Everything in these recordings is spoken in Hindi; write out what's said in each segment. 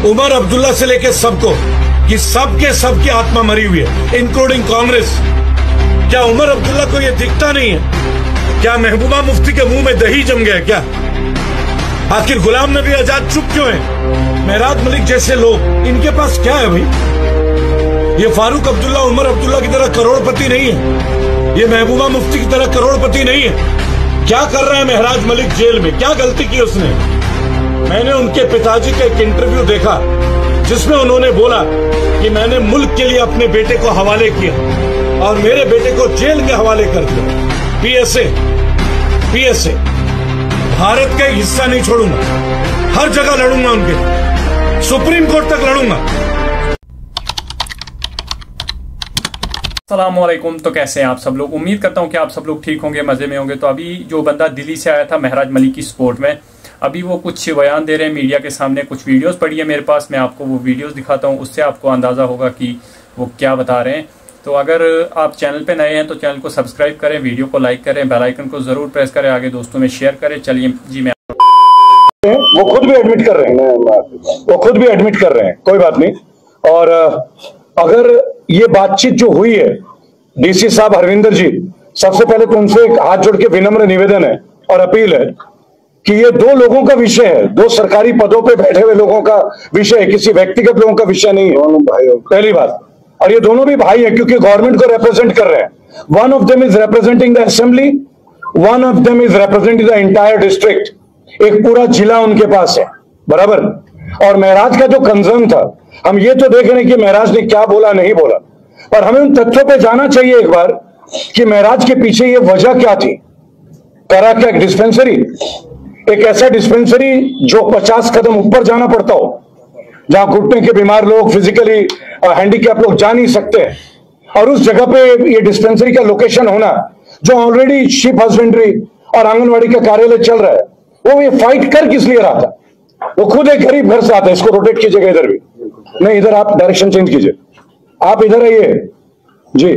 उमर अब्दुल्ला से लेकर सबको, कि सबके सबकी आत्मा मरी हुई है, इंक्लूडिंग कांग्रेस। क्या उमर अब्दुल्ला को यह दिखता नहीं है? क्या महबूबा मुफ्ती के मुंह में दही जम गया क्या? आखिर गुलाम नबी आजाद चुप क्यों है? मेहराज मलिक जैसे लोग, इनके पास क्या है भाई? ये फारूक अब्दुल्ला उमर अब्दुल्ला की तरह करोड़पति नहीं है, ये महबूबा मुफ्ती की तरह करोड़पति नहीं है। क्या कर रहे हैं मेहराज मलिक जेल में? क्या गलती की उसने? मैंने उनके पिताजी का एक इंटरव्यू देखा जिसमें उन्होंने बोला कि मैंने मुल्क के लिए अपने बेटे को हवाले किया और मेरे बेटे को जेल के हवाले कर दिया। पीएसए भारत का एक हिस्सा नहीं छोड़ूंगा, हर जगह लड़ूंगा उनके, सुप्रीम कोर्ट तक लड़ूंगा। अस्सलामुअलैकुम। तो कैसे हैं आप सब लोग? उम्मीद करता हूं कि आप सब लोग ठीक होंगे, मजे में होंगे। तो अभी जो बंदा दिल्ली से आया था मेहराज मलिक की सपोर्ट में, अभी वो कुछ बयान दे रहे हैं मीडिया के सामने। कुछ वीडियोस पड़ी है मेरे पास, मैं आपको वो वीडियोस दिखाता हूं, उससे आपको अंदाजा होगा कि वो क्या बता रहे हैं। तो अगर आप चैनल पे नए हैं तो चैनल को सब्सक्राइब करें, वीडियो को लाइक करें, बेल आइकन को जरूर प्रेस करें, आगे दोस्तों में शेयर करें। चलिए जी, मैं वो खुद भी एडमिट कर रहे हैं, कोई बात नहीं। और अगर ये बातचीत जो हुई है, डीसी साहब हरविंदर जी, सबसे पहले तो उनसे एक हाथ जोड़ के विनम्र निवेदन है और अपील है कि ये दो लोगों का विषय है, दो सरकारी पदों पे बैठे हुए लोगों का विषय है, किसी व्यक्तिगत लोगों का विषय नहीं है, पहली बात। और ये दोनों भी भाई है क्योंकि गवर्नमेंट को रिप्रेजेंट कर रहे हैं। One of them is representing the assembly, one of them is representing the entire district. एक पूरा जिला उनके पास है, बराबर। और महराज का जो कंसर्न था, हम ये तो देख रहे हैं कि महराज ने क्या बोला नहीं बोला, पर हमें उन तथ्यों पे जाना चाहिए एक बार कि महराज के पीछे ये वजह क्या थी। करा क्या? डिस्पेंसरी, एक ऐसा डिस्पेंसरी जो 50 कदम ऊपर जाना पड़ता हो, जहां घुटने के बीमार लोग, फिजिकली हैंडीकैप लोग जा नहीं सकते, और उस जगह पे ये डिस्पेंसरी का लोकेशन होना, जो ऑलरेडी शिप हस्बेंड्री और आंगनवाड़ी का कार्यालय चल रहा है, वो ये फाइट कर किस लिए रहा था? वो खुद एक गरीब घर से आता है। इसको रोटेट कीजिएगा इधर भी, नहीं इधर आप डायरेक्शन चेंज कीजिए, आप इधर आइए जी।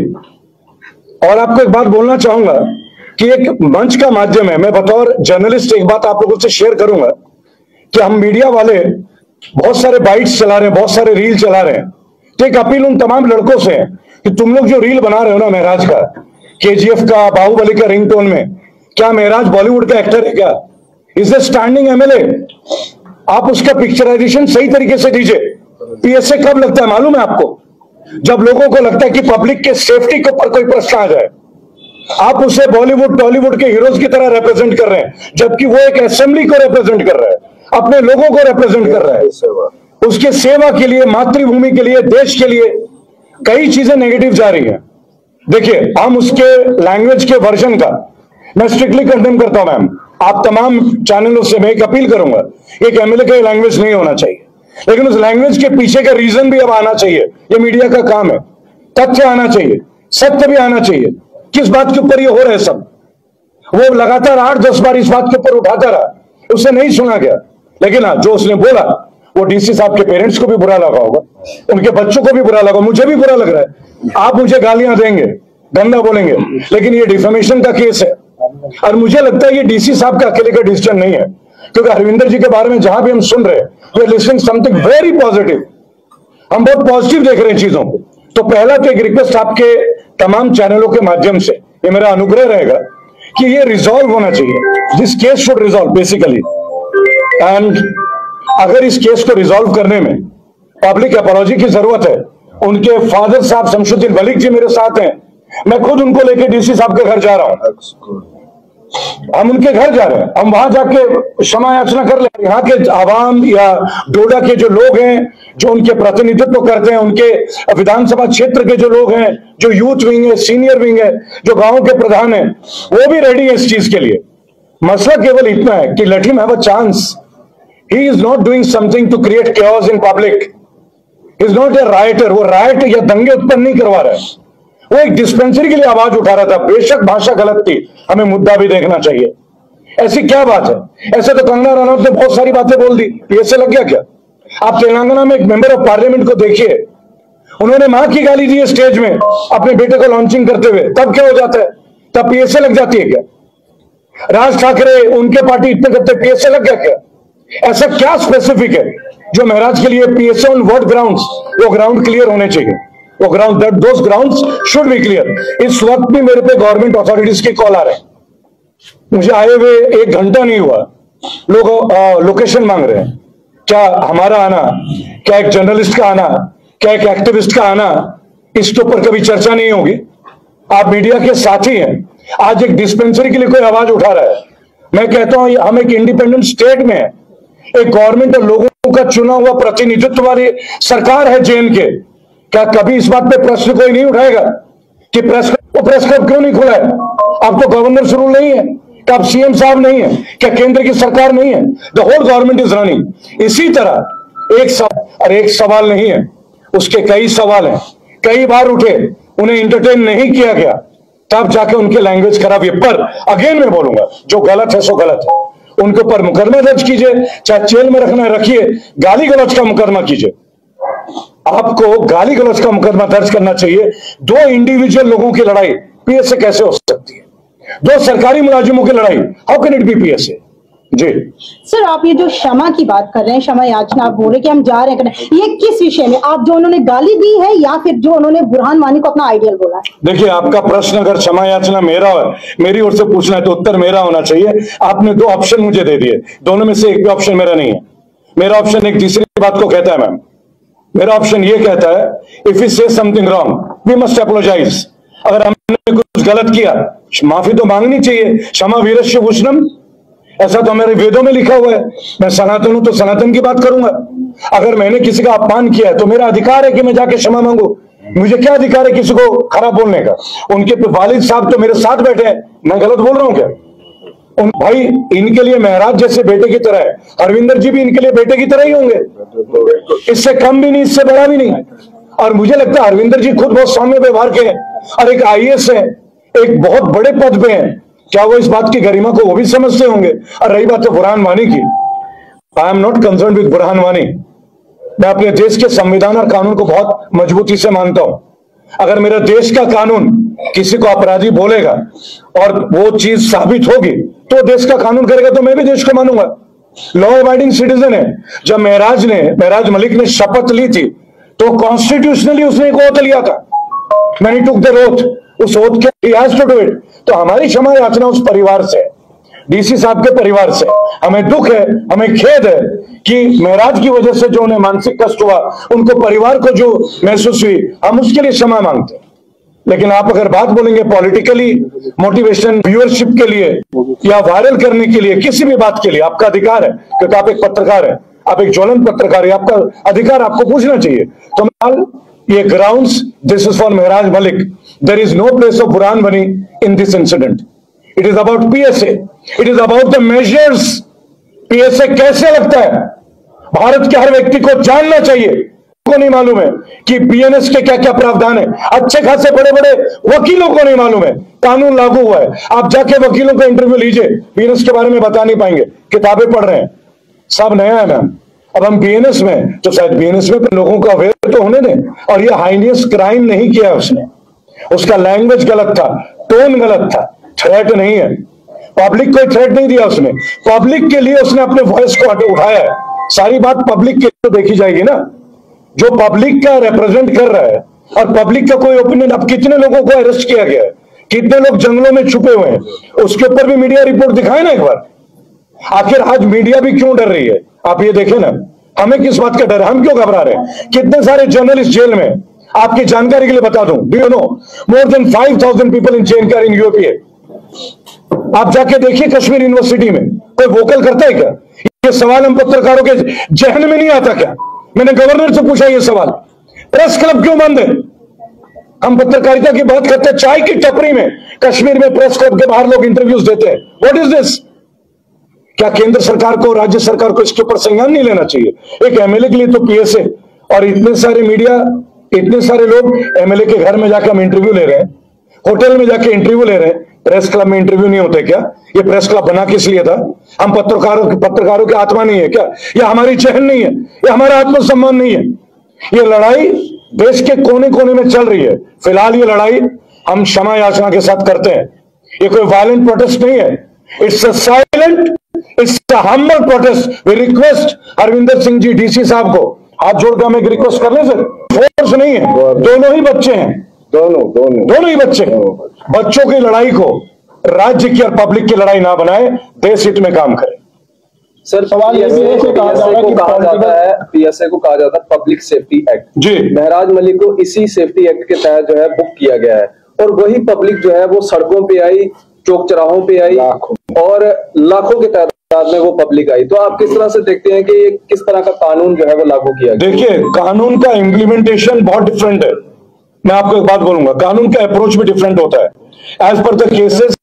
और आपको एक बात बोलना चाहूंगा कि एक मंच का माध्यम है, मैं बतौर जर्नलिस्ट एक बात आप लोगों से शेयर करूंगा कि हम मीडिया वाले बहुत सारे बाइट्स चला रहे हैं, बहुत सारे रील चला रहे हैं। तो एक अपील उन तमाम लड़कों से है कि तुम लोग जो रील बना रहे हो ना महराज का, केजीएफ का, बाहुबली का रिंगटोन में, क्या महराज बॉलीवुड का एक्टर है क्या? Is a standing MLA. आप उसका पिक्चराइजेशन सही तरीके से दीजिए। पीएसए कब लगता है मालूम है आपको? जब लोगों को लगता है कि पब्लिक के सेफ्टी के ऊपर कोई प्रश्न आ जाए। आप उसे बॉलीवुड टॉलीवुड के हीरोज की तरह रिप्रेजेंट कर रहे हैं, जबकि वो एक असेंबली को रिप्रेजेंट कर रहा है, अपने लोगों को रिप्रेजेंट कर रहा है। उसके सेवा के लिए, मातृभूमि के लिए, देश के लिए कई चीजें नेगेटिव जा रही हैं। देखिए, हम उसके लैंग्वेज के वर्जन का मैं स्ट्रिक्टली कंडेम करता हूं। मैम, आप तमाम चैनलों से मैं एक अपील करूंगा, एक एमएलए का लैंग्वेज नहीं होना चाहिए, लेकिन उस लैंग्वेज के पीछे का रीजन भी अब आना चाहिए। ये मीडिया का काम है, तथ्य आना चाहिए, सत्य भी आना चाहिए। किस बात के ऊपर ये हो रहा है सब? वो लगातार 8-10 बार इस बात के ऊपर उठाता रहा, उससे नहीं सुना गया। लेकिन हाँ, जो उसने बोला वो डीसी साहब के पेरेंट्स को भी बुरा लगा होगा, उनके बच्चों को भी बुरा लगा, मुझे भी बुरा लग रहा है। आप मुझे गालियां देंगे, गंदा बोलेंगे, लेकिन ये डिफेमेशन का केस है। और मुझे लगता है ये डीसी साहब का अकेले का डिसीजन नहीं है, क्योंकि हरविंदर जी के बारे में जहां भी हम सुन रहे हैं, we are listening something very positive. हम बहुत पॉजिटिव देख रहे हैं चीजों को। तो पहला तो एक रिक्वेस्ट आपके तमाम चैनलों के माध्यम से, ये मेरा अनुग्रह रहेगा कि ये रिजॉल्व होना चाहिए। This case should resolve basically, and अगर इस केस को रिजॉल्व करने में पब्लिक अपॉलॉजी की जरूरत है, उनके फादर साहब शमशुद्दीन मलिक जी मेरे साथ हैं, मैं खुद उनको लेके डीसी साहब के घर जा रहा हूं। हम उनके घर जा रहे हैं, हम वहां जाके क्षमा याचना कर ले। यहाँ के आवाम या डोडा के जो लोग हैं, जो उनके प्रतिनिधित्व करते हैं, उनके विधानसभा क्षेत्र के जो लोग हैं, जो यूथ विंग है, सीनियर विंग है, जो गांव के प्रधान है, वो भी रेडी है इस चीज के लिए। मसला केवल इतना है कि let him have a chance. He is not doing something to create chaos in public. He is not a rioter. वो राइट या दंगे उत्पन्न नहीं करवा रहा है, वो एक डिस्पेंसरी के लिए आवाज उठा रहा था। बेशक भाषा गलत थी, हमें मुद्दा भी देखना चाहिए। ऐसी क्या बात है? ऐसे तो कंगना रनौत ने बहुत सारी बातें बोल दी, पीएसए लग गया क्या? आप तेलंगाना में एक मेंबर ऑफ पार्लियामेंट को देखिए, उन्होंने मां की गाली दी है स्टेज में अपने बेटे को लॉन्चिंग करते हुए, तब क्या हो जाता है? तब पीएसए लग जाती है क्या? राज ठाकरे, उनके पार्टी इतने करते, पीएसए लग गया क्या? ऐसा क्या स्पेसिफिक है जो महराज के लिए पीएसए ऑन व्हाट ग्राउंड्स, वो ग्राउंड क्लियर होने चाहिए, वो ground those grounds should be clear. इस वक्त भी मेरे पे गवर्नमेंट अथॉरिटीज के कॉल आ रहे हैं, मुझे आए हुए 1 घंटा नहीं हुआ, लोग लोकेशन मांग रहे हैं। क्या हमारा आना, क्या एक जर्नलिस्ट का आना, क्या एक एक्टिविस्ट का आना, इसके ऊपर कभी चर्चा नहीं होगी? आप मीडिया के साथी हैं, आज एक डिस्पेंसरी के लिए कोई आवाज उठा रहा है, मैं कहता हूं हम एक इंडिपेंडेंट स्टेट में है, एक गवर्नमेंट और लोगों का चुना हुआ प्रतिनिधित्व वाली सरकार है JNK। क्या कभी इस बात पे प्रश्न कोई नहीं उठाएगा कि प्रेस क्लब क्यों नहीं खुला है? अब तो गवर्नर रूल नहीं है, क्या अब CM साहब नहीं है, क्या केंद्र की सरकार नहीं है? The whole government is running. इसी तरह एक सवाल नहीं है, उसके कई सवाल हैं, कई बार उठे, उन्हें इंटरटेन नहीं किया गया, तब जाके उनके लैंग्वेज खराब है। पर अगेन मैं बोलूंगा, जो गलत है सो गलत है, उनके ऊपर मुकदमा दर्ज कीजिए, चाहे जेल में रखना है रखिए, गाली गलौज का मुकदमा कीजिए। आपको गाली गलौज का मुकदमा दर्ज करना चाहिए। 2 इंडिविजुअल लोगों की लड़ाई PSA कैसे हो सकती है? 2 सरकारी मुलाजिमों की लड़ाई, how can it be PSA? जी सर, आप ये जो क्षमा की बात कर रहे हैं, क्षमा याचना, आप बोल रहे कि हम जा रहे हैं, ये किस विषय में? आप जो उन्होंने गाली दी है या फिर जो उन्होंने बुरहान वानी को अपना आइडियल बोला है? देखिए, आपका प्रश्न अगर क्षमा याचना मेरी ओर से पूछना है तो उत्तर मेरा होना चाहिए। आपने 2 ऑप्शन मुझे दे दिए, दोनों में से एक भी ऑप्शन मेरा नहीं है। मेरा ऑप्शन एक तीसरी बात को कहता है मैम, मेरा ऑप्शन ये कहता है if you say something wrong we must apologise. अगर हमने कुछ गलत किया, माफी तो मांगनी चाहिए। क्षमा वीरस्य भूषणम, ऐसा तो हमारे वेदों में लिखा हुआ है। मैं सनातन हूं तो सनातन की बात करूंगा। अगर मैंने किसी का अपमान किया है तो मेरा अधिकार है कि मैं जाके क्षमा मांगू। मुझे क्या अधिकार है किसी को खराब बोलने का? उनके वालिद साहब तो मेरे साथ बैठे हैं, मैं गलत बोल रहा हूं क्या? भाई, इनके लिए महराज जैसे बेटे की तरह है, हरविंदर जी भी इनके लिए बेटे की तरह ही होंगे, इससे कम भी नहीं, इससे बड़ा भी नहीं। और मुझे लगता है हरविंदर जी खुद बहुत सौम्य व्यवहार के हैं और एक IAS है, एक बहुत बड़े पद पे हैं। क्या वो इस बात की गरिमा को वो भी समझते होंगे? और रही बात है बुरहान वानी की, I am not concern with Burhan Wani. मैं अपने देश के संविधान और कानून को बहुत मजबूती से मानता हूं। अगर मेरे देश का कानून किसी को अपराधी बोलेगा और वो चीज साबित होगी तो देश का कानून करेगा, तो मैं भी देश को मानूंगा। लॉ अबाइडिंग सिटीजन है। जब महराज मलिक ने शपथ ली थी तो कॉन्स्टिट्यूशनली उसने एक ओथ लिया था, मैंने टुक द ओथ, उस ओथ के he has to do it। तो हमारी क्षमा याचना उस परिवार से, DC साहब के परिवार से। हमें दुख है, हमें खेद है कि महराज की वजह से जो उन्हें मानसिक कष्ट हुआ, उनको परिवार को जो महसूस हुई, हम उसके लिए क्षमा मांगते हैं। लेकिन आप अगर बात बोलेंगे पॉलिटिकली मोटिवेशन, व्यूअरशिप के लिए या वायरल करने के लिए, किसी भी बात के लिए आपका अधिकार है, क्योंकि आप एक पत्रकार है, आप एक ज्वलंत पत्रकार है, आपका अधिकार, आपको पूछना चाहिए। तो ये grounds, this is for Mehraj Malik, there is no place of Burhan Wani in this incident. It is about PSA, it is about the measures. PSA कैसे लगता है, भारत के हर व्यक्ति को जानना चाहिए। को नहीं मालूम है कि BNS के क्या क्या प्रावधान है, अच्छे खासे बड़े बड़े वकीलों को नहीं मालूम है, कानून लागू हुआ है। आप जाके वकीलों का इंटरव्यू लीजिए, BNS के बारे में बता नहीं पाएंगे, किताबें पढ़ रहे हैं, सब नया है मैम। अब हम BNS में, तो शायद BNS में लोगों को अवेयर तो होने दें। और ये हाइनियस क्राइम नहीं किया उसने, उसका लैंग्वेज गलत था, टोन गलत था, थ्रेट नहीं है, पब्लिक को थ्रेट नहीं दिया उसने, पब्लिक के लिए उसने अपने वॉइस को उठाया है। सारी बात पब्लिक के लिए देखी जाएगी ना, जो पब्लिक का रिप्रेजेंट कर रहा है और पब्लिक का कोई ओपिनियन। अब कितने लोगों को अरेस्ट किया गया है, कितने लोग जंगलों में छुपे हुए हैं, उसके ऊपर भी मीडिया रिपोर्ट दिखाए ना एक बार। आखिर आज मीडिया भी क्यों डर रही है, आप ये देखें ना, हमें किस बात का डर है, हम क्यों घबरा रहे हैं? कितने सारे जर्नलिस्ट जेल में, आपकी जानकारी के लिए बता दूं, do you know more than 5000 people in jail in UAPA। आप जाके देखिए कश्मीर यूनिवर्सिटी में कोई वोकल करता है क्या? ये सवाल हम पत्रकारों के जहन में नहीं आता क्या? मैंने गवर्नर से पूछा ये सवाल, प्रेस क्लब क्यों बंद है? हम पत्रकारिता की बात करते हैं, चाय की टपरी में कश्मीर में प्रेस क्लब के बाहर लोग इंटरव्यूज देते हैं। What is this? क्या केंद्र सरकार को, राज्य सरकार को इसके ऊपर संज्ञान नहीं लेना चाहिए? एक MLA के लिए तो PSA, और इतने सारे मीडिया, इतने सारे लोग MLA के घर में जाकर हम इंटरव्यू ले रहे हैं, होटल में जाके इंटरव्यू ले रहे हैं, प्रेस क्लब में इंटरव्यू नहीं होते क्या? ये प्रेस क्लब बना किस लिए था? हम पत्रकारों की आत्मा नहीं है क्या? ये हमारी चहन नहीं है? ये हमारा आत्मसम्मान नहीं है? ये लड़ाई देश के कोने कोने में चल रही है। फिलहाल ये लड़ाई हम क्षमा याचना के साथ करते हैं। ये कोई वायलेंट प्रोटेस्ट नहीं है, it's a silent it's a humble protest. We request Harvinder Singh ji DC साहब को हाथ जोड़कर हम एक रिक्वेस्ट कर ले सर, फोर्स नहीं है, दोनों ही बच्चे हैं, दोनों ही बच्चे। बच्चों की लड़ाई को राज्य की और पब्लिक की लड़ाई ना बनाए, देश हित में काम करें। सर सवाल पीएसए को कहा जाता है पब्लिक सेफ्टी एक्ट जी। महराज मलिक को इसी सेफ्टी एक्ट के तहत जो है बुक किया गया है, और वही पब्लिक जो है वो सड़कों पे आई, चौक चौराहों पे आई, और लाखों के तादाद में वो पब्लिक आई। तो आप किस तरह से देखते हैं कि ये किस तरह का कानून जो है वो लागू किया गया? देखिए, कानून का इम्प्लीमेंटेशन बहुत डिफरेंट है। मैं आपको एक बात बोलूंगा, कानून का अप्रोच भी डिफरेंट होता है as per the cases,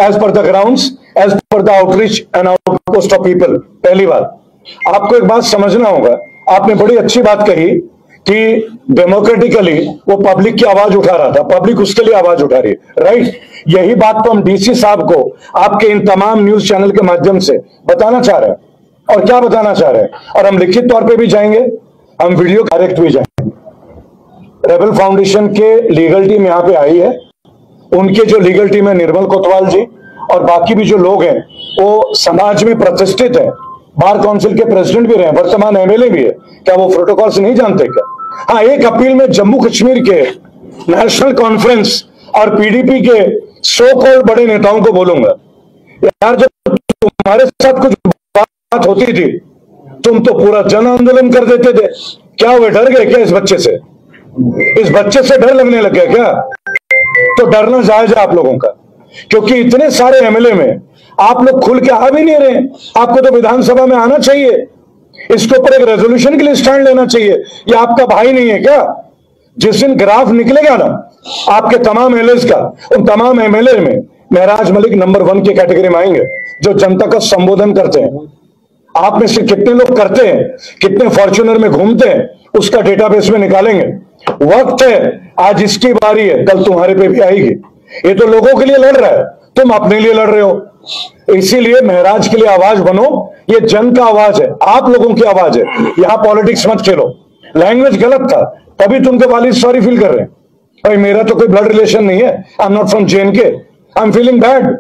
as per the grounds, as per the outreach and outpost of people. पहली बात, आपको एक बात समझना होगा, आपने बड़ी अच्छी बात कही कि डेमोक्रेटिकली वो पब्लिक की आवाज उठा रहा था, पब्लिक उसके लिए आवाज उठा रही है, राइट। यही बात तो हम डीसी साहब को आपके इन तमाम न्यूज चैनल के माध्यम से बताना चाह रहे हैं। और क्या बताना चाह रहे हैं, और हम लिखित तौर पे भी जाएंगे, हम वीडियो डायरेक्ट भी जाएंगे। रेबल फाउंडेशन के लीगल टीम यहां पे आई है, उनके जो लीगल टीम है निर्मल कोतवाल जी और बाकी भी जो लोग हैं वो समाज में प्रतिष्ठित है, बार काउंसिल के प्रेसिडेंट भी रहे, वर्तमान एमएलए भी है। क्या वो प्रोटोकॉल से नहीं जानते क्या? हाँ, एक अपील में जम्मू कश्मीर के नेशनल कॉन्फ्रेंस और पीडीपी के सो कॉल्ड बड़े नेताओं को बोलूंगा, यार जब तुम्हारे साथ कुछ बात होती थी तुम तो पूरा जन आंदोलन कर देते थे। क्या वे डर गए क्या इस बच्चे से? इस बच्चे से डर लगने लग गया क्या? तो डरना जायज है आप लोगों का, क्योंकि इतने सारे एमएलए में आप लोग खुल के आ भी नहीं रहे। आपको तो विधानसभा में आना चाहिए, इसके ऊपर एक रेजोल्यूशन के लिए स्टैंड लेना चाहिए। ये आपका भाई नहीं है क्या? जिस दिन ग्राफ निकलेगा ना आपके तमाम एमएलए का, उन तमाम एमएलए में महराज मलिक नंबर 1 की कैटेगरी में आएंगे, जो जनता का संबोधन करते हैं। आप में से कितने लोग करते हैं, कितने फॉर्च्यूनर में घूमते हैं, उसका डेटाबेस में निकालेंगे। वक्त है, आज इसकी बारी है, कल तुम्हारे पे भी आएगी। ये तो लोगों के लिए लड़ रहा है, तुम अपने लिए लड़ रहे हो। इसीलिए महराज के लिए आवाज बनो, ये जन का आवाज है, आप लोगों की आवाज है। यहां पॉलिटिक्स मत खेलो। लैंग्वेज गलत था, तभी तुमके वालिद सॉरी फील कर रहे हैं। भाई मेरा तो कोई ब्लड रिलेशन नहीं है, I am not from JNK, I am feeling bad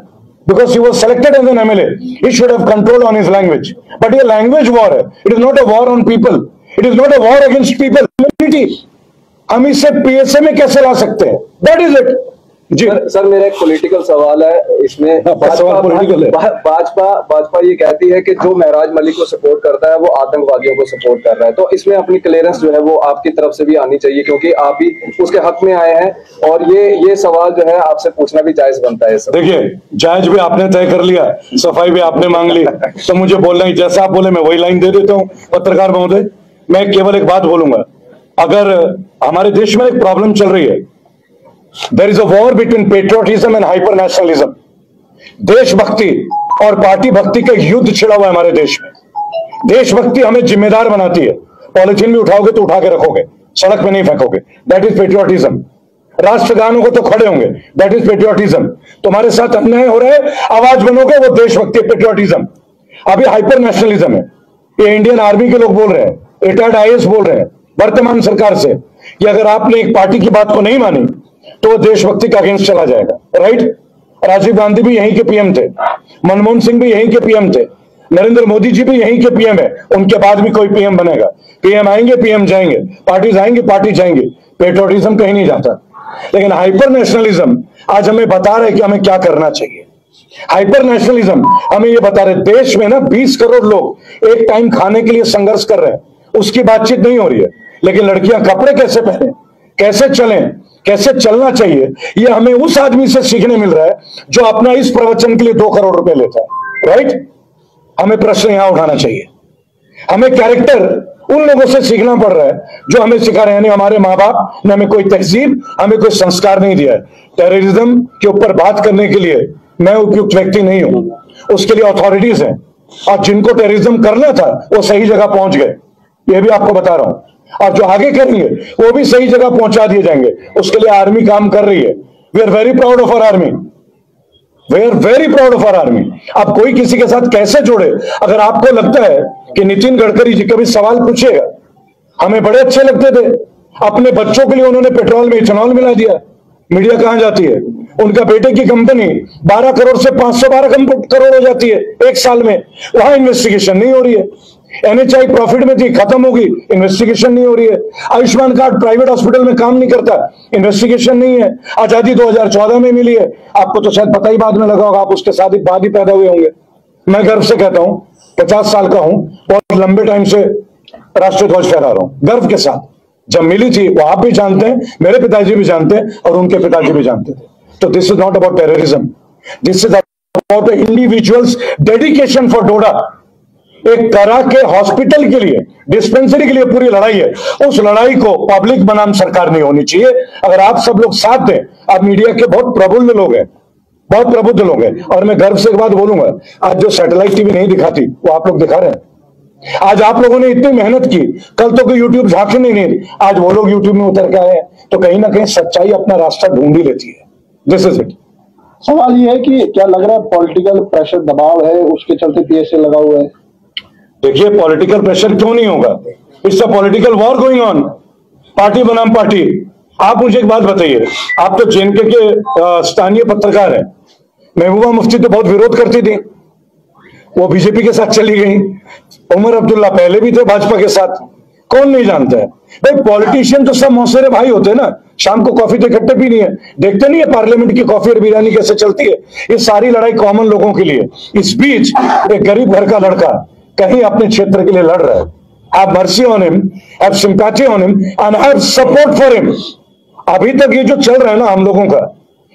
because he was selected as an MLA. He should have control on his language. But ये language war है, it is not a war on people, it is not a war against people. हम इसे PSA में कैसे ला सकते हैं? That is it. जी सर मेरा एक पॉलिटिकल सवाल है इसमें। भाजपा ये कहती है कि जो महराज मलिक को सपोर्ट करता है वो आतंकवादियों को सपोर्ट कर रहा है, तो इसमें अपनी क्लियरेंस जो है वो आपकी तरफ से भी आनी चाहिए, क्योंकि आप भी उसके हक में आए हैं, और ये सवाल जो है आपसे पूछना भी जायज बनता है। सर देखिए, जायज भी आपने तय कर लिया, सफाई भी आपने मांग ली, तो मुझे बोलना ही जैसा आप बोले मैं वही लाइन दे देता हूँ। पत्रकार महोदय, मैं केवल एक बात बोलूंगा, अगर हमारे देश में एक प्रॉब्लम चल रही है, there is a war between patriotism and hyper nationalism. देशभक्ति और पार्टी भक्ति का युद्ध छिड़ा हुआ है हमारे देश में। देशभक्ति हमें जिम्मेदार बनाती है, पॉलिथीन भी उठाओगे तो उठा के रखोगे, सड़क पे नहीं फेंकोगे, दैट इज पेट्रियोटिज्म। राष्ट्रगानों को तो खड़े होंगे, दैट इज पेट्रियोटिज्म। तुम्हारे साथ अन्याय हो रहा है, आवाज बनोगे, वो देशभक्ति, पेट्रियोटिज्म। अभी हाइपर नेशनलिज्म है, ये इंडियन आर्मी के लोग बोल रहे हैं, रिटायर्ड IAS बोल रहे हैं वर्तमान सरकार से कि अगर आपने एक पार्टी की बात को नहीं मानी तो देशभक्ति का अगेंस्ट चला जाएगा, राइट। राजीव गांधी भी यहीं के PM थे, मनमोहन सिंह भी यहीं के PM थे, नरेंद्र मोदी जी भी यहीं के PM है, उनके बाद भी कोई PM बनेगा। PM आएंगे, PM जाएंगे, पार्टीज आएंगे, पार्टी जाएंगे, पेट्रियोटिज्म कहीं नहीं जाता। लेकिन हाइपर नेशनलिज्म आज हमें बता रहे कि हमें क्या करना चाहिए। हाइपर नेशनलिज्म हमें ये बता रहे, देश में ना 20 करोड़ लोग एक टाइम खाने के लिए संघर्ष कर रहे हैं, उसकी बातचीत नहीं हो रही है। लेकिन लड़कियां कपड़े कैसे पहने, कैसे चलें, कैसे चलना चाहिए, ये हमें उस आदमी से सीखने मिल रहा है जो अपना इस प्रवचन के लिए 2 करोड़ रुपए लेता है, राइट। हमें प्रश्न यहां उठाना चाहिए, हमें कैरेक्टर उन लोगों से सीखना पड़ रहा है जो हमें सिखा रहे हैं। यानी हमारे माँ बाप ने हमें कोई तहजीब, हमें कोई संस्कार नहीं दिया है। टेररिज्म के ऊपर बात करने के लिए मैं उपयुक्त व्यक्ति नहीं हूं, उसके लिए अथॉरिटीज हैं, और जिनको टेररिज्म करना था वो सही जगह पहुंच गए, ये भी आपको बता रहा हूं। और जो आगे करेंगे वो भी सही जगह पहुंचा दिए जाएंगे, उसके लिए आर्मी काम कर रही है। We are very proud of our army, we are very proud of our army. अब कोई किसी के साथ कैसे जोड़े, अगर आपको लगता है कि नितिन गडकरी जी कभी सवाल पूछिएगा, हमें बड़े अच्छे लगते थे, अपने बच्चों के लिए उन्होंने पेट्रोल में इथेनॉल मिला दिया, मीडिया कहां जाती है, उनका बेटे की कंपनी 12 करोड़ से 512 करोड़ हो जाती है एक साल में, वहां इन्वेस्टिगेशन नहीं हो रही है। NHI प्रॉफिट में थी, खत्म होगी, इन्वेस्टिगेशन नहीं हो रही है। आयुष्मान कार्ड प्राइवेट हॉस्पिटल में काम नहीं करता, इन्वेस्टिगेशन नहीं है। आजादी 2014 में मिली है, आपको तो शायद पता ही बाद में लगा होगा, आप उसके साथ बाद ही पैदा हुए होंगे। मैं गर्व से कहता हूं, 50 साल का हूं, बहुत लंबे टाइम से राष्ट्रीय ध्वज फहरा रहा हूं गर्व के साथ। जब मिली थी वो आप भी जानते हैं, मेरे पिताजी भी जानते हैं और उनके पिताजी भी जानते थे। तो this is not about terrorism, this is about individuals dedication for Doda. एक तरह के हॉस्पिटल के लिए, डिस्पेंसरी के लिए पूरी लड़ाई है। उस लड़ाई को पब्लिक बनाम सरकार नहीं होनी चाहिए। अगर आप सब लोग साथ दें, आप मीडिया के बहुत प्रबुद्ध लोग हैं, बहुत प्रबुद्ध लोग हैं, और मैं गर्व से एक बात बोलूंगा, आज जो सैटेलाइट टीवी नहीं दिखाती वो आप लोग दिखा रहे हैं। आज आप लोगों ने इतनी मेहनत की, कल तो कोई यूट्यूब झांकी नहीं, आज वो लोग यूट्यूब में उतर के आए हैं, तो कहीं ना कहीं सच्चाई अपना रास्ता ढूंढ ही लेती है। This is it. सवाल ये है कि क्या लग रहा है पॉलिटिकल प्रेशर दबाव है, उसके चलते PSA लगा हुआ है? देखिए, पॉलिटिकल प्रेशर क्यों नहीं होगा, it's a political war going on, party बनाम पार्टी। आप मुझे एक बात बताइए, आप तो JNK के स्थानीय पत्रकार हैं, महबूबा मुफ्ती तो बहुत विरोध करती थी, वो बीजेपी के साथ चली गई। उमर अब्दुल्ला पहले भी थे भाजपा के साथ, कौन नहीं जानता है भाई। पॉलिटिशियन तो सब मौसेरे भाई होते हैं ना, शाम को कॉफी तो इकट्ठे पीनी है, देखते नहीं है पार्लियामेंट की कॉफी और बिरयानी कैसे चलती है। ये सारी लड़ाई कॉमन लोगों के लिए। इस बीच एक गरीब घर का लड़का कहीं अपने क्षेत्र के लिए लड़ रहा है। Have mercy on him, have sympathy on him and have support for him. अभी तक ये जो चल रहा है ना हम लोगों का,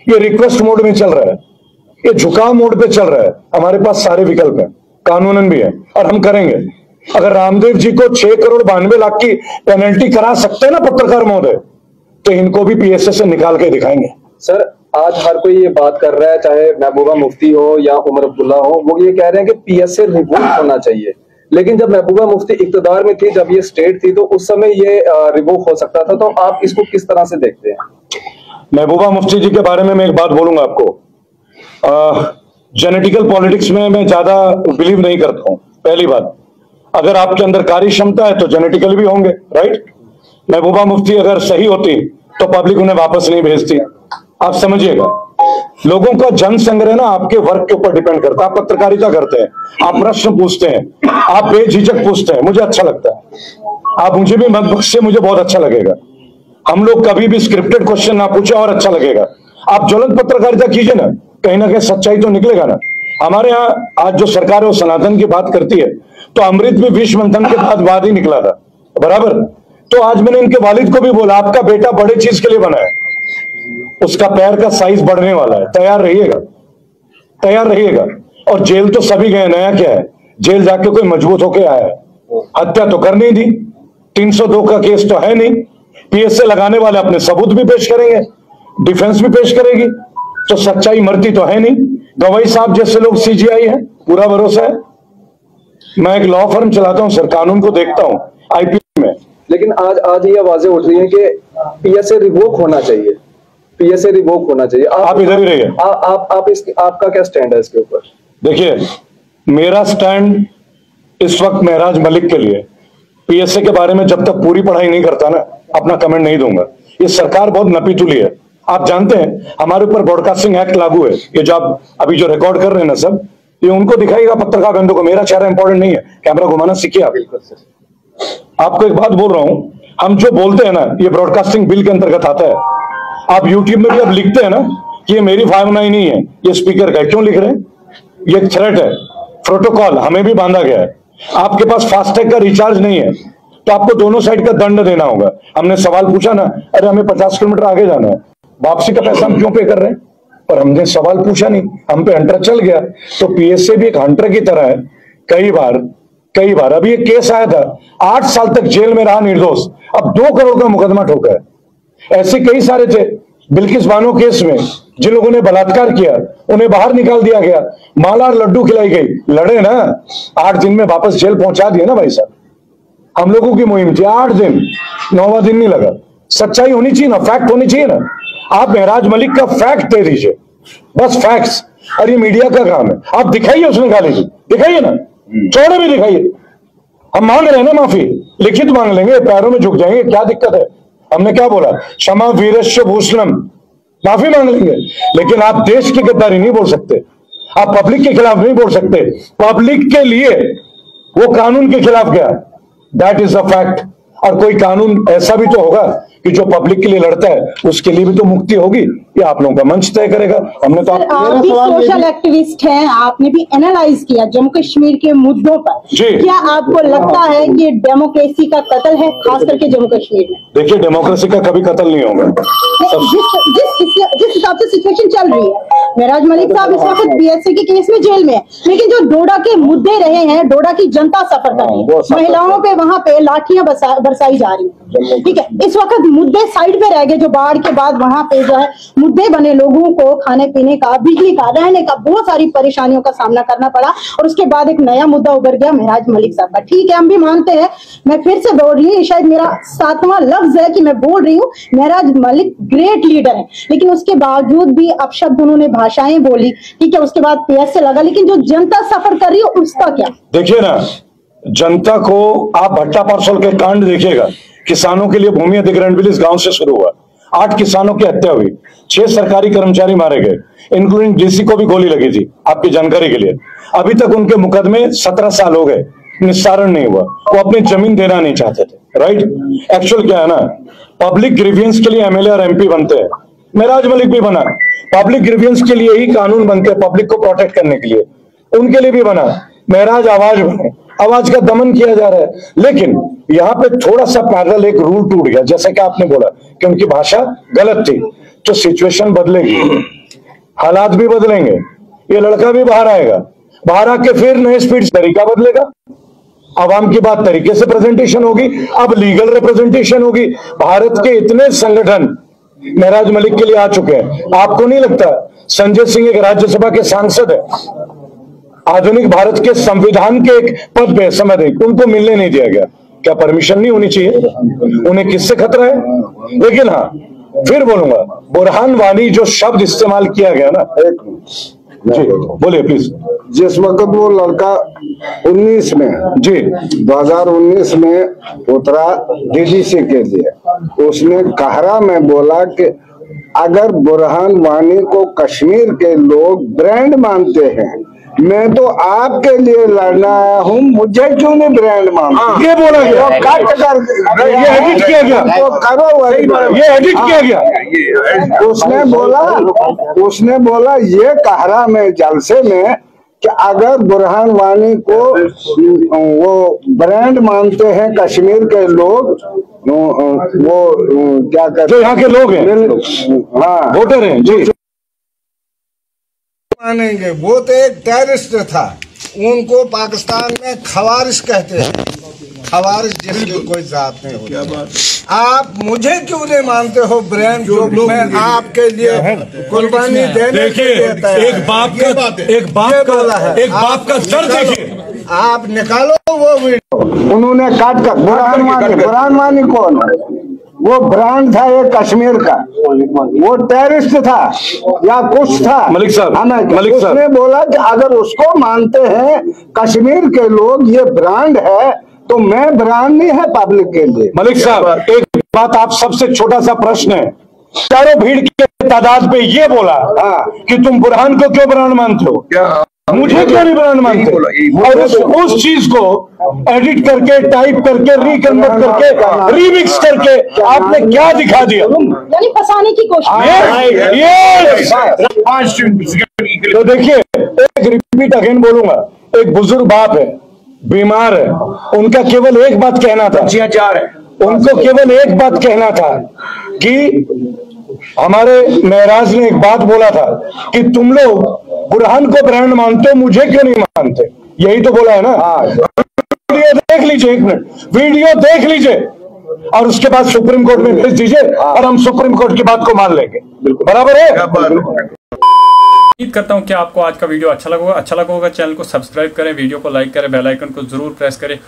ये रिक्वेस्ट मोड में चल रहा है, ये झुकाव मोड पे चल रहा है। हमारे पास सारे विकल्प हैं, कानूनन भी है, और हम करेंगे। अगर रामदेव जी को 6 करोड़ 92 लाख की पेनल्टी करा सकते हैं ना पत्रकार महोदय, तो इनको भी PSA से निकाल के दिखाएंगे। सर, आज हर कोई ये बात कर रहा है, चाहे महबूबा मुफ्ती हो या उमर अब्दुल्ला हो, वो ये कह रहे हैं कि PSA रिवोक होना चाहिए। लेकिन जब महबूबा मुफ्ती इक्तदार में थी, जब ये स्टेट थी, तो उस समय ये रिवोक हो सकता था। तो आप इसको किस तरह से देखते हैं? महबूबा मुफ्ती जी के बारे में मैं एक बात बोलूंगा आपको, जेनेटिकल पॉलिटिक्स में मैं ज्यादा बिलीव नहीं करता हूं। पहली बात, अगर आपके अंदर कार्य क्षमता है तो जेनेटिकली भी होंगे, राइट। महबूबा मुफ्ती अगर सही होती तो पब्लिक उन्हें वापस नहीं भेजती। आप समझिएगा, लोगों का जन संग्रह ना आपके वर्क के ऊपर डिपेंड करता है। आप पत्रकारिता करते हैं, आप प्रश्न पूछते हैं, आप बेझिझक पूछते हैं, मुझे अच्छा लगता है। आप मुझे भी मत बख्शे, मुझे बहुत अच्छा लगेगा। हम लोग कभी भी स्क्रिप्टेड क्वेश्चन ना पूछे और अच्छा लगेगा। आप ज्वलंत पत्रकारिता कीजिए ना कहीं सच्चाई तो निकलेगा ना। हमारे यहाँ आज जो सरकार है वो सनातन की बात करती है, तो अमृत भी विष मंथन के बाद ही निकला था, बराबर। तो आज मैंने इनके वालिद को भी बोला, आपका बेटा बड़े चीज के लिए बना है, उसका पैर का साइज बढ़ने वाला है, तैयार रहिएगा, तैयार रहिएगा। और जेल तो सभी गए, नया क्या है, जेल जाके कोई मजबूत होके आया है। हत्या तो कर नहीं दी, 302 का केस तो है नहीं। PSA लगाने वाले अपने सबूत भी पेश करेंगे, डिफेंस भी पेश करेगी, तो सच्चाई मरती तो है नहीं। गवाई साहब जैसे लोग CGI है, पूरा भरोसा है। मैं एक लॉ फर्म चलाता हूं सर, कानून को देखता हूं IPM में। लेकिन आज ये आवाजें उठ रही हैं कि PSA रिवोक होना चाहिए, PSA रिवोक होना चाहिए। आप इधर ही रहिए। आपका क्या स्टैंड है इसके ऊपर? देखिए, मेरा स्टैंड इस वक्त महराज मलिक के लिए, PSA के बारे में जब तक पूरी पढ़ाई नहीं करता ना, अपना कमेंट नहीं दूंगा। ये सरकार बहुत नपीतुली है। आप जानते हैं हमारे ऊपर ब्रॉडकास्टिंग एक्ट लागू है। ये जो आप अभी जो रिकॉर्ड कर रहे हैं ना सब, ये उनको दिखाएगा पत्रकार बंधु को। मेरा चेहरा इंपॉर्टेंट नहीं है, कैमरा घुमाना सीखिए आप। आपको एक बात बोल रहा हूं, हम जो बोलते हैं ना, ये ब्रॉडकास्टिंग बिल के अंतर्गत आता है। आप यूट्यूब में भी अब लिखते हैं ना कि ये मेरी भावना ही नहीं है, ये स्पीकर का, क्यों लिख रहे हैं? ये थ्रेट है, प्रोटोकॉल हमें भी बांधा गया है। आपके पास फास्टैग का रिचार्ज नहीं है तो आपको दोनों साइड का दंड देना होगा। हमने सवाल पूछा ना, अरे हमें 50 किलोमीटर आगे जाना है, वापसी का पैसा हम क्यों पे कर रहे हैं? पर हमने सवाल पूछा नहीं, हम पे हंटर चल गया। तो PSA भी एक हंटर की तरह है। कई बार अभी एक केस आया था, 8 साल तक जेल में रहा निर्दोष, अब 2 करोड़ का मुकदमा ठोका है। ऐसे कई सारे थे। बिल्किस बानो केस में जिन लोगों ने बलात्कार किया उन्हें बाहर निकाल दिया गया, माला और लड्डू खिलाई गई, लड़े ना, 8 दिन में वापस जेल पहुंचा दिया ना भाई साहब। हम लोगों की मुहिम थी 8 दिन, 9वां दिन नहीं लगा। सच्चाई होनी चाहिए ना, फैक्ट होनी चाहिए ना। आप महराज मलिक का फैक्ट दे दीजिए, बस फैक्ट्स। और ये मीडिया का काम है, आप दिखाइए उसने गाली दी, दिखाइए ना, चौड़े भी दिखाइए। हम मांग रहे हैं ना माफी, लिखित मांग लेंगे, पैरों में झुक जाएंगे, क्या दिक्कत है? हमने क्या बोला? क्षमा वीरस्य भूषणम, माफी मांग लेंगे, लेकिन आप देश की गद्दारी नहीं बोल सकते, आप पब्लिक के खिलाफ नहीं बोल सकते। पब्लिक के लिए वो कानून के खिलाफ गया, दैट इज अ फैक्ट। और कोई कानून ऐसा भी तो होगा कि जो पब्लिक के लिए लड़ता है उसके लिए भी तो मुक्ति होगी, ये आप लोगों का मंच तय करेगा। हमने तो आप भी सोशल एक्टिविस्ट हैं, आपने भी एनालाइज किया जम्मू कश्मीर के मुद्दों पर, क्या आपको लगता है कि डेमोक्रेसी का कत्ल है, खास करके जम्मू कश्मीर में? देखिए, डेमोक्रेसी का कभी कत्ल नहीं होगा। जिस हिसाब से सिचुएशन चल रही है, महराज मलिक साहब इस वक्त बीएसए के केस में जेल में है, लेकिन जो डोडा के मुद्दे रहे हैं, डोडा की जनता सफर कर रही है, महिलाओं पे वहां पे लाठियां बरसाई जा रही है, ठीक है। इस वक्त मुद्दे साइड पे रह गए, जो बाढ़ के बाद वहां पे जो है मुद्दे बने, लोगों को खाने पीने का, बिजली का, रहने का, बहुत सारी परेशानियों का सामना करना पड़ा, और उसके बाद एक नया मुद्दा उभर गया महराज मलिक साहब का। ठीक है, हम भी मानते हैं, मैं फिर से बोल रही हूँ, शायद मेरा 7वां लफ्ज है कि मैं बोल रही हूँ, महराज मलिक ग्रेट लीडर है, लेकिन उसके बावजूद भी अपशब्द उन्होंने भाषाएं बोली, ठीक है, उसके बाद PSA लगा, लेकिन जो जनता सफर कर रही है उसका क्या? देखिए ना, जनता को आप भट्टा पार्सल के कांड देखिएगा, किसानों के लिए भूमि अधिग्रहण बिल इस गांव से शुरू हुआ, 8 किसानों की हत्या हुई, 6 सरकारी कर्मचारी मारे गए, इंक्लूडिंग DC को भी गोली लगी थी, आपकी जानकारी के लिए। अभी तक उनके मुकदमे 17 साल हो गए, निस्तारण नहीं हुआ, वो अपनी जमीन देना नहीं चाहते थे, राइट। एक्चुअल क्या है ना, पब्लिक ग्रीवियंस के लिए MLA और MP बनते हैं, महराज मलिक भी बना, पब्लिक ग्रीवियंस के लिए ही कानून बनते हैं, पब्लिक को प्रोटेक्ट करने के लिए, उनके लिए भी बना। महराज आवाज बने, आवाज का दमन किया जा रहा है, लेकिन यहाँ पे थोड़ा सा पैरेलल एक रूल टूट गया, जैसा कि आपने बोला कि उनकी भाषा गलत थी, तो सिचुएशन बदलेगी, हालात भी बदलेंगे, ये लड़का भी बाहर आएगा, बाहर आके फिर नए स्पीड तरीका बदलेगा, आवाम की बात तरीके से प्रेजेंटेशन होगी, अब लीगल रिप्रेजेंटेशन होगी। भारत के इतने संगठन महराज मलिक के लिए आ चुके हैं, आपको नहीं लगता संजय सिंह एक राज्यसभा के सांसद है, आधुनिक भारत के संविधान के एक पद पे समय देख, उनको मिलने नहीं दिया गया, क्या परमिशन नहीं होनी चाहिए? उन्हें किससे खतरा है? लेकिन हाँ, फिर बोलूंगा, बुरहान वानी जो शब्द इस्तेमाल किया गया ना, जी बोलिए प्लीज। जिस वक्त वो लड़का 19 में जी 2019 में उतरा DDC के लिए, उसने कहरा में बोला कि अगर बुरहान वानी को कश्मीर के लोग ब्रांड मानते हैं, मैं तो आपके लिए लड़ना आया हूँ, मुझे क्यों नहीं ब्रांड मानते? ये बोला गया, ये एडिट किया गया, तो करो वही, ये एडिट किया गया। उसने बोला ये कहरा में जलसे में कि अगर बुरहान वानी को वो ब्रांड मानते हैं कश्मीर के लोग, वो क्या कहते जो यहाँ के लोग हैं, हाँ वोटर हैं जी, मानेंगे। वो तो एक टेररिस्ट था, उनको पाकिस्तान में खवारिश कहते हैं, खवारिश जिसकी कोई जात नहीं होती। आप मुझे क्यों नहीं मानते हो ब्रांड, जो मैं आपके लिए कुर्बानी देने के लिए तैयार। एक बाप का सर देखिए, आप निकालो वो वीडियो। उन्होंने काट कर बुरहान वानी कौन है? वो ब्रांड था एक कश्मीर का, वो टेररिस्ट था या कुछ था, मलिक साहब, उसने बोला कि अगर उसको मानते हैं कश्मीर के लोग ये ब्रांड है, तो मैं ब्रांड नहीं है पब्लिक के लिए। मलिक साहब, एक बात, आप सबसे छोटा सा प्रश्न है, चारों भीड़ की तादाद पे ये बोला कि तुम बुरहान को क्यों ब्रांड मानते हो, मुझे क्यों नहीं ब्रांड मानते, और उस चीज को एडिट करके, टाइप करके, रिकन्वर्ट करके, रीमिक्स करके आपने क्या दिखा दिया? यानी फंसाने की कोशिश। तो देखिए, एक रिपीट अगेन बोलूंगा, एक बुजुर्ग बाप है, बीमार है, उनका केवल एक बात कहना था, उनको केवल एक बात कहना था कि हमारे महराज ने एक बात बोला था कि तुम लोग बुरहान को ब्रांड मानते हो, मुझे क्यों नहीं मानते, यही तो बोला है ना। वीडियो देख लीजिए, 1 मिनट वीडियो देख लीजिए, और उसके बाद सुप्रीम कोर्ट में भेज दीजिए, और हम सुप्रीम कोर्ट की बात को मान लेंगे, बराबर है। उम्मीद करता हूं कि आपको आज का वीडियो अच्छा लगा होगा। चैनल को सब्सक्राइब करें, वीडियो को लाइक करें, बेल आइकन को जरूर प्रेस करें।